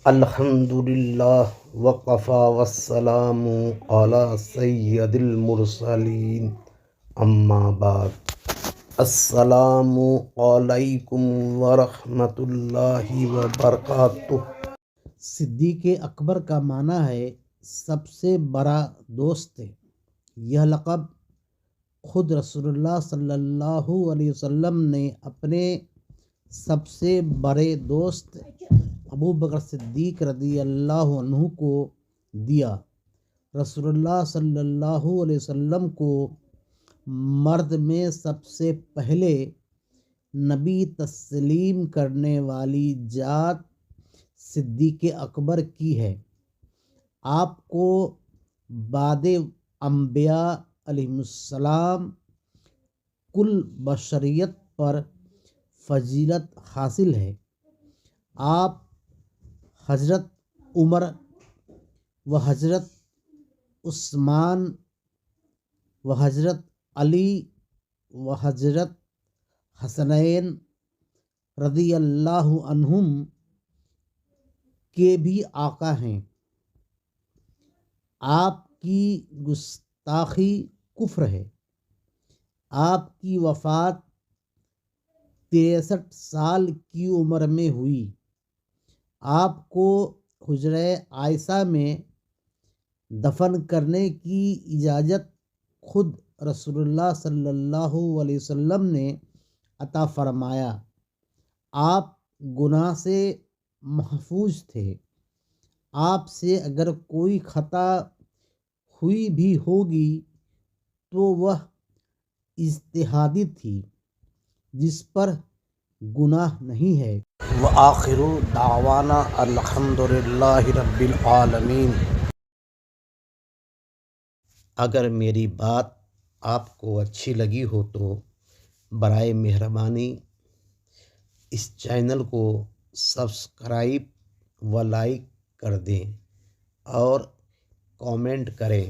الحمدللہ وقفا والسلام علی سید المرسلین اما بعد السلام علیکم ورحمۃ اللہ وبرکاتہ۔ صدیق اکبر کا معنی ہے سب سے بڑا دوست۔ یہ لقب خود رسول اللہ صلی اللہ علیہ وسلم نے اپنے سب سے بڑے دوست ابو بکر صدیق رضی اللہ عنہ کو دیا۔ رسول اللہ صلی اللہ علیہ وسلم کو مرد میں سب سے پہلے نبی تسلیم کرنے والی ذات صدیق اکبر کی ہے۔ آپ کو بعد انبیاء علیہم السلام کل بشریت پر فضیلت حاصل ہے۔ آپ حضرت عمر و حضرت عثمان و حضرت علی و حضرت حسنین رضی اللہ عنہم کے بھی آقا ہیں۔ آپ کی گستاخی کفر ہے۔ آپ کی وفات 63 سال کی عمر میں ہوئی۔ آپ کو حجرہ عائشہ میں دفن کرنے کی اجازت خود رسول اللہ صلی اللہ علیہ وسلم نے عطا فرمایا۔ آپ گناہ سے محفوظ تھے۔ آپ سے اگر کوئی خطا ہوئی بھی ہوگی تو وہ اجتہادی تھی، جس پر گناہ نہیں ہے۔ وآخر دعوانا الحمدللہ رب العالمین۔ اگر میری بات آپ کو اچھی لگی ہو تو برائے مہربانی اس چینل کو سبسکرائب و لائک کر دیں اور کامنٹ کریں۔